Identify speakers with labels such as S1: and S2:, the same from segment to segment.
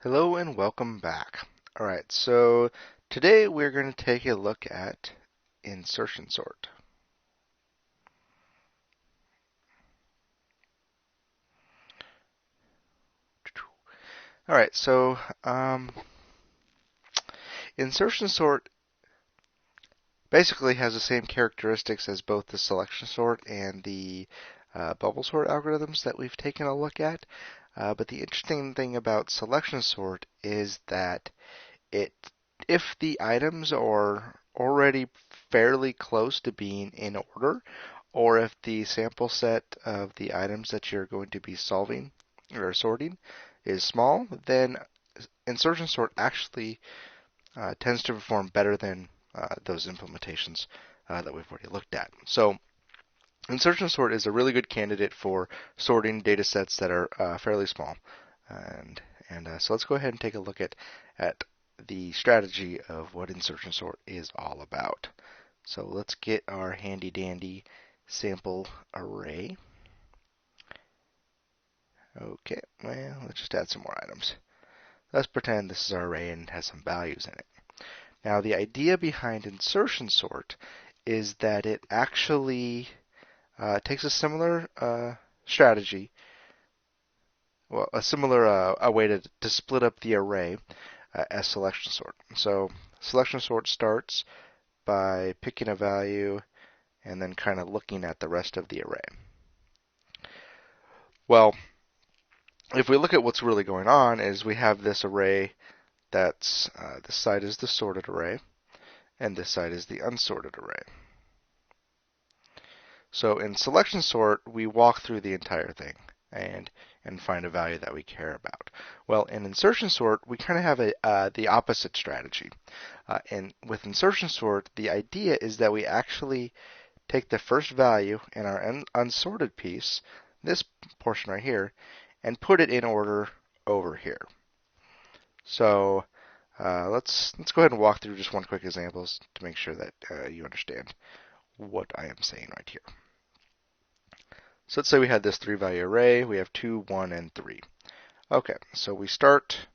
S1: Hello and welcome back. Alright, so today we're going to take a look at insertion sort. Alright, so insertion sort basically has the same characteristics as both the selection sort and the bubble sort algorithms that we've taken a look at. But the interesting thing about selection sort is that it, if the items are already fairly close to being in order, or if the sample set of the items that you're going to be solving or sorting is small, then insertion sort actually tends to perform better than those implementations that we've already looked at. So insertion sort is a really good candidate for sorting data sets that are fairly small. So let's go ahead and take a look at the strategy of what insertion sort is all about. So let's get our handy dandy sample array. Okay, well, let's just add some more items. Let's pretend this is our array and has some values in it. Now, the idea behind insertion sort is that it actually takes a similar strategy, well, a similar a way to split up the array as selection sort. So selection sort starts by picking a value and then kind of looking at the rest of the array. Well, if we look at what's really going on is we have this array that's this side is the sorted array and this side is the unsorted array. So in selection sort, we walk through the entire thing and find a value that we care about. Well, in insertion sort, we kind of have the opposite strategy. And with insertion sort, the idea is that we actually take the first value in our unsorted piece, this portion right here, and put it in order over here. So let's go ahead and walk through just one quick example to make sure that you understand what I am saying right here. So let's say we had this 3-value array. We have 2, 1, and 3. Okay, so we start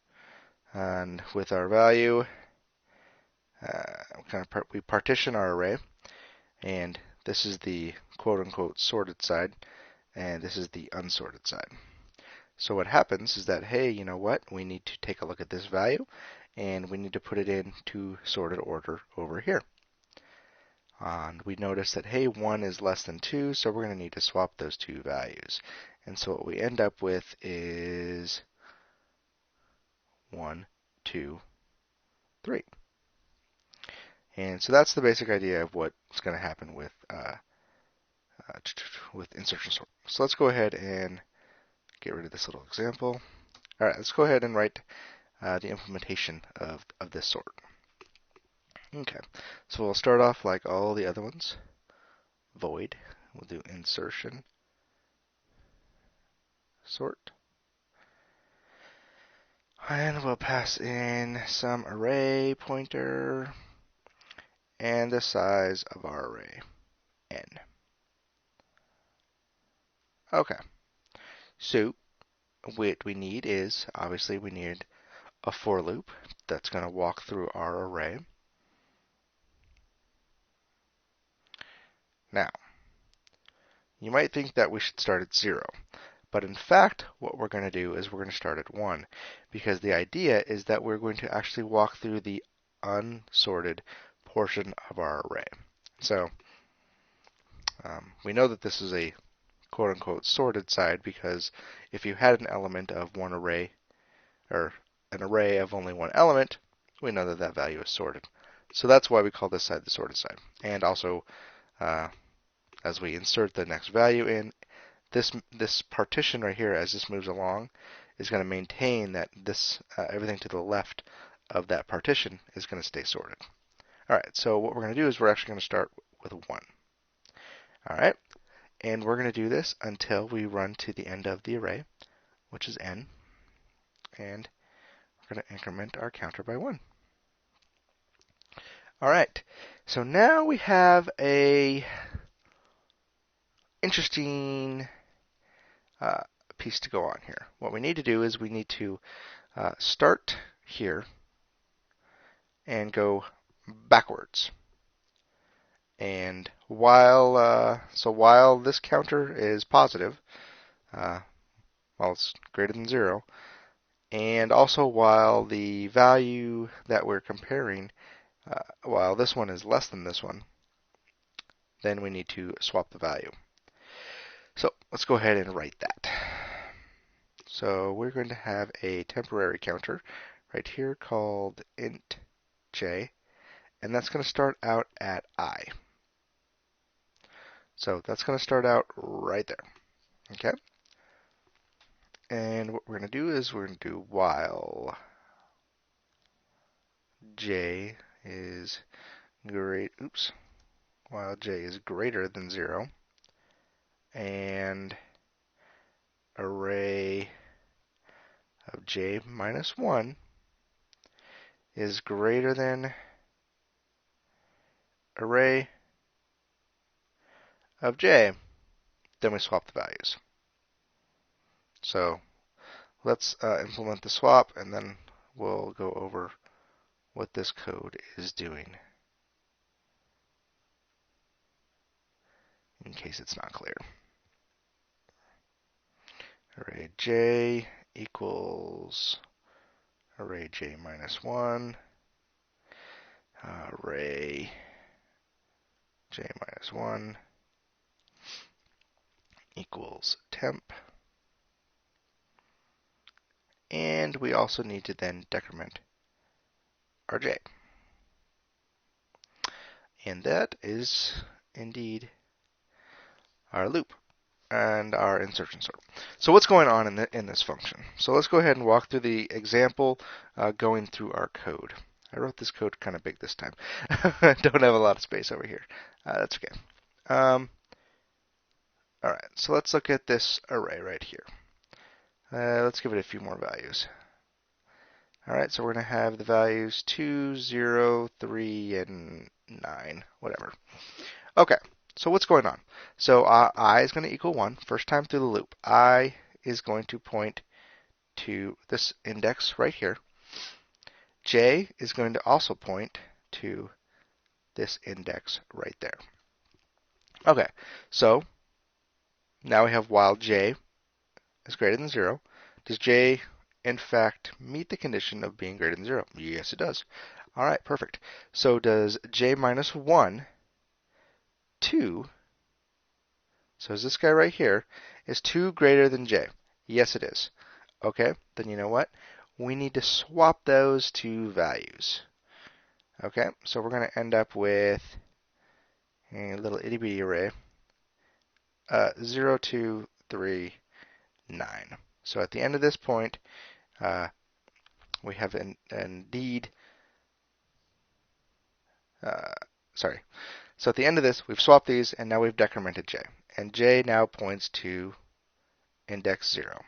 S1: and with our value. We partition our array, and this is the quote-unquote sorted side, and this is the unsorted side. So what happens is that, hey, you know what? We need to take a look at this value, and we need to put it into sorted order over here. And we notice that, hey, 1 is less than 2, so we're going to need to swap those two values. And so what we end up with is 1, 2, 3. And so that's the basic idea of what's going to happen with insertion sort. So let's go ahead and get rid of this little example. All right, let's go ahead and write the implementation of this sort. Okay, so we'll start off like all the other ones. Void. We'll do insertion sort. And we'll pass in some array pointer and the size of our array, n. Okay, so what we need is, obviously we need a for loop that's going to walk through our array. Now, you might think that we should start at 0, but in fact, what we're going to do is we're going to start at 1, because the idea is that we're going to actually walk through the unsorted portion of our array. So, we know that this is a quote-unquote sorted side because if you had an element of one array, or an array of only one element, we know that that value is sorted. So that's why we call this side the sorted side. And also, as we insert the next value in, this partition right here, as this moves along, is going to maintain that this everything to the left of that partition is going to stay sorted. All right, so what we're going to do is we're actually going to start with 1. All right, and we're going to do this until we run to the end of the array, which is n, and we're going to increment our counter by 1. All right, so now we have a interesting piece to go on here. What we need to do is we need to start here and go backwards. And while this counter is positive, while it's greater than 0, and also while the value that we're comparing, while this one is less than this one, then we need to swap the value. So let's go ahead and write that. So we're going to have a temporary counter right here called int j, and that's going to start out at I. So that's going to start out right there. Okay? And what we're going to do is we're going to do while j is while j is greater than 0, and array of j minus 1 is greater than array of j, then we swap the values. So let's implement the swap, and then we'll go over what this code is doing in case it's not clear. Array j equals array j minus 1, array j minus 1 equals temp. And we also need to then decrement our j. And that is indeed our loop and our insertion sort. So what's going on in this function? So let's go ahead and walk through the example going through our code. I wrote this code kind of big this time. Don't have a lot of space over here. That's okay. All right, so let's look at this array right here. Let's give it a few more values. All right, so we're going to have the values 2, 0, 3, and 9, whatever. Okay, so what's going on? So I is going to equal 1 first time through the loop. I is going to point to this index right here. J is going to also point to this index right there. Okay, so now we have while j is greater than 0. Does j in fact meet the condition of being greater than 0? Yes, it does. All right, perfect. So does j minus 1, 2, so is this guy right here, is 2 greater than j? Yes, it is. Okay, then you know what? We need to swap those two values. Okay, so we're going to end up with a little itty bitty array, 0, 2, 3, 9. So at the end of this point, we have indeed, sorry. So at the end of this, we've swapped these, and now we've decremented j. And j now points to index 0.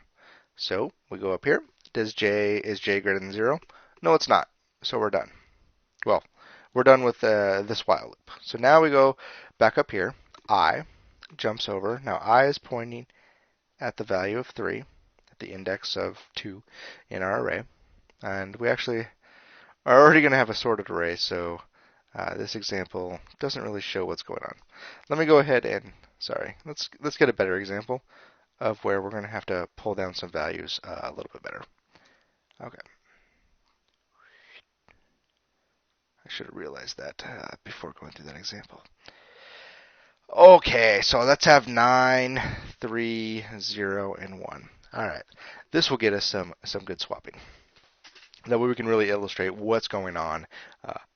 S1: So we go up here. Is j greater than 0? No, it's not. So we're done. Well, we're done with this while loop. So now we go back up here. I jumps over. Now I is pointing at the value of 3, at the index of 2 in our array. And we actually are already going to have a sorted array, so this example doesn't really show what's going on. Let me go ahead and, let's get a better example of where we're going to have to pull down some values a little bit better. Okay. I should have realized that before going through that example. Okay, so let's have 9, 3, 0, and 1. All right, this will get us some good swapping. That way we can really illustrate what's going on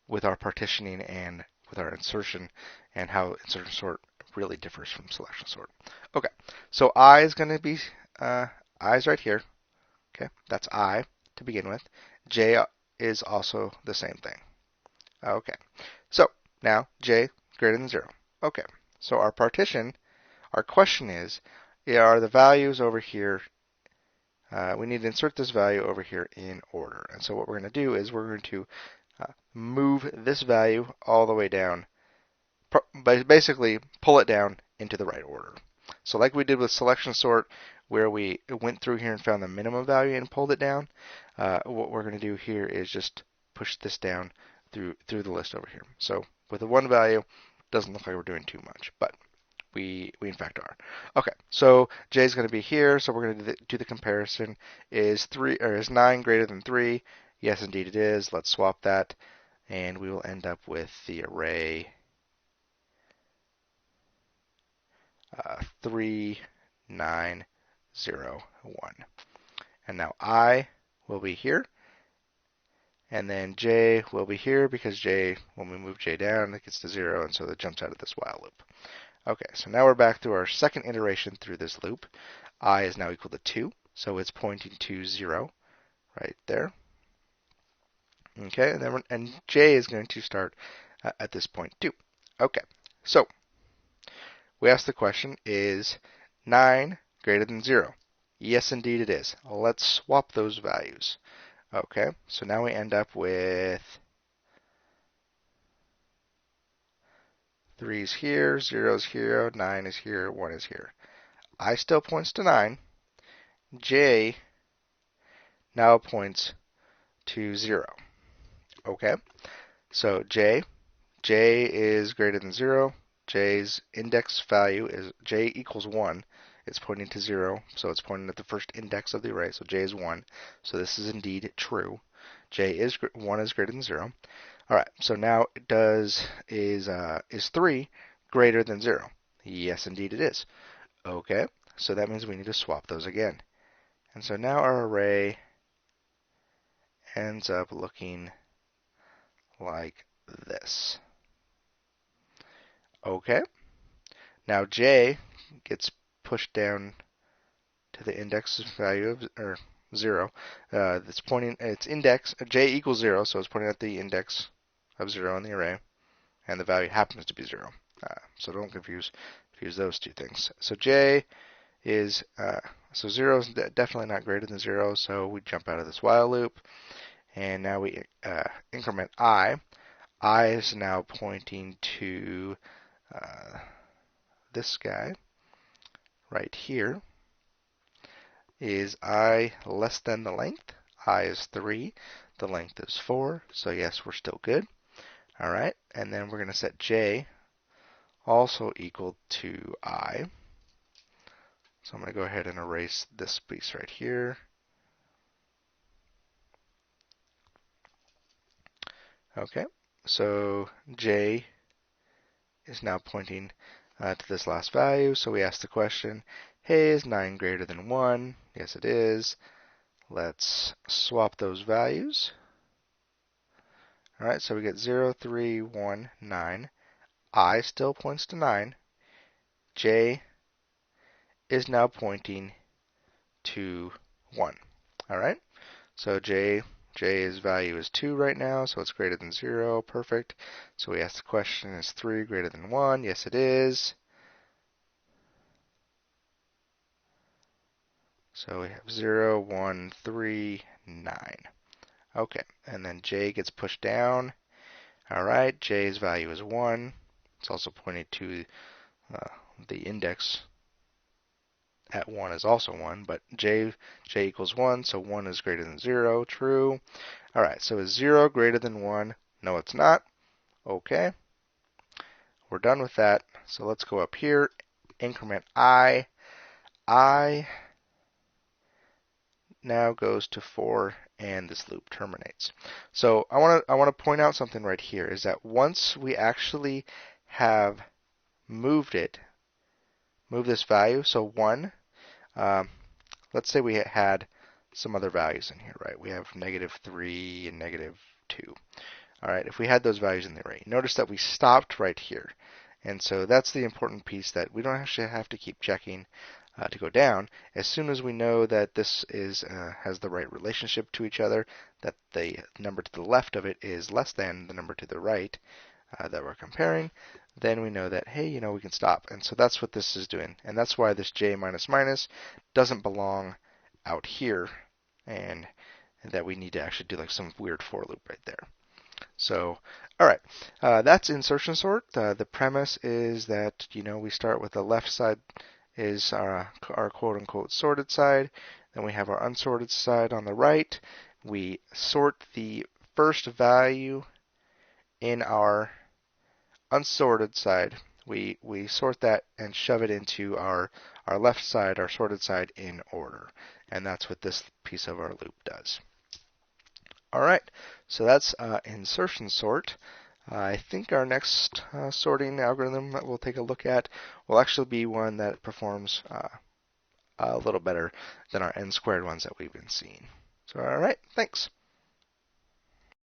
S1: with our partitioning and with our insertion, and how insertion sort really differs from selection sort. Okay, so I is going to be I is right here. Okay, that's I to begin with. J is also the same thing. Okay, so now j greater than 0. Okay, so our partition, our question is, are the values over here, we need to insert this value over here in order. And so what we're going to do is we're going to move this value all the way down, basically pull it down into the right order. So like we did with selection sort, where we went through here and found the minimum value and pulled it down, what we're going to do here is just push this down through the list over here. So with a 1 value, doesn't look like we're doing too much, but we in fact are. Okay, so J is going to be here, so we're going to do the comparison. Is 9 greater than 3? Yes, indeed it is. Let's swap that, and we will end up with the array 3, 9, 0, 1. And now I will be here, and then J will be here because J, when we move J down, it gets to 0, and so that jumps out of this while loop. Okay, so now we're back through our second iteration through this loop. I is now equal to 2, so it's pointing to 0 right there. Okay, and J is going to start at this point too. Okay, so we ask the question, is 9 greater than 0? Yes, indeed it is. Let's swap those values. Okay, so now we end up with 3 is here, 0 is here, 9 is here, 1 is here. I still points to 9. J now points to 0. Okay, so J is greater than 0. J's index value is J equals 1. It's pointing to 0, so it's pointing at the first index of the array, so J is 1. So this is indeed true. 1 is greater than 0. All right, so now is 3 greater than 0? Yes, indeed it is. Okay, so that means we need to swap those again. And so now our array ends up looking like this. Okay, now J gets pushed down to the index value of 0. It's pointing its index J equals 0, so it's pointing at the index of 0 in the array, and the value happens to be 0. So don't confuse those two things. So J is so 0 is definitely not greater than 0, so we jump out of this while loop, and now we increment I. I is now pointing to this guy right here. Is I less than the length? I is 3, the length is 4, so yes, we're still good. All right, and then we're going to set J also equal to I. So I'm going to go ahead and erase this piece right here. Okay, so J is now pointing to this last value, so we ask the question, hey, is 9 greater than 1? Yes, it is. Let's swap those values. All right, so we get 0, 3, 1, 9. I still points to 9. J is now pointing to 1. All right, so J's value is 2 right now, so it's greater than 0. Perfect. So we ask the question, is 3 greater than 1? Yes, it is. So we have 0, 1, 3, 9. Okay, and then J gets pushed down. All right, J's value is 1. It's also pointed to the index at 1 is also 1, but J equals 1, so 1 is greater than 0, true. All right, so is 0 greater than 1? No, it's not. Okay, we're done with that. So let's go up here, increment I. I now goes to 4, and this loop terminates. So I want to point out something right here, is that once we actually have moved this value, so 1, let's say we had some other values in here, right? We have -3 and -2. All right, if we had those values in the array, notice that we stopped right here. And so that's the important piece, that we don't actually have to keep checking to go down. As soon as we know that this has the right relationship to each other, that the number to the left of it is less than the number to the right that we're comparing, then we know that, hey, we can stop. And so that's what this is doing. And that's why this J minus minus doesn't belong out here, and that we need to actually do like some weird for loop right there. So, all right, that's insertion sort. The premise is that we start with the left side is our quote-unquote sorted side. Then we have our unsorted side on the right. We sort the first value in our unsorted side. We sort that and shove it into our left side, our sorted side, in order. And that's what this piece of our loop does. All right, so that's insertion sort. I think our next sorting algorithm that we'll take a look at will actually be one that performs a little better than our n squared ones that we've been seeing. So, all right, thanks.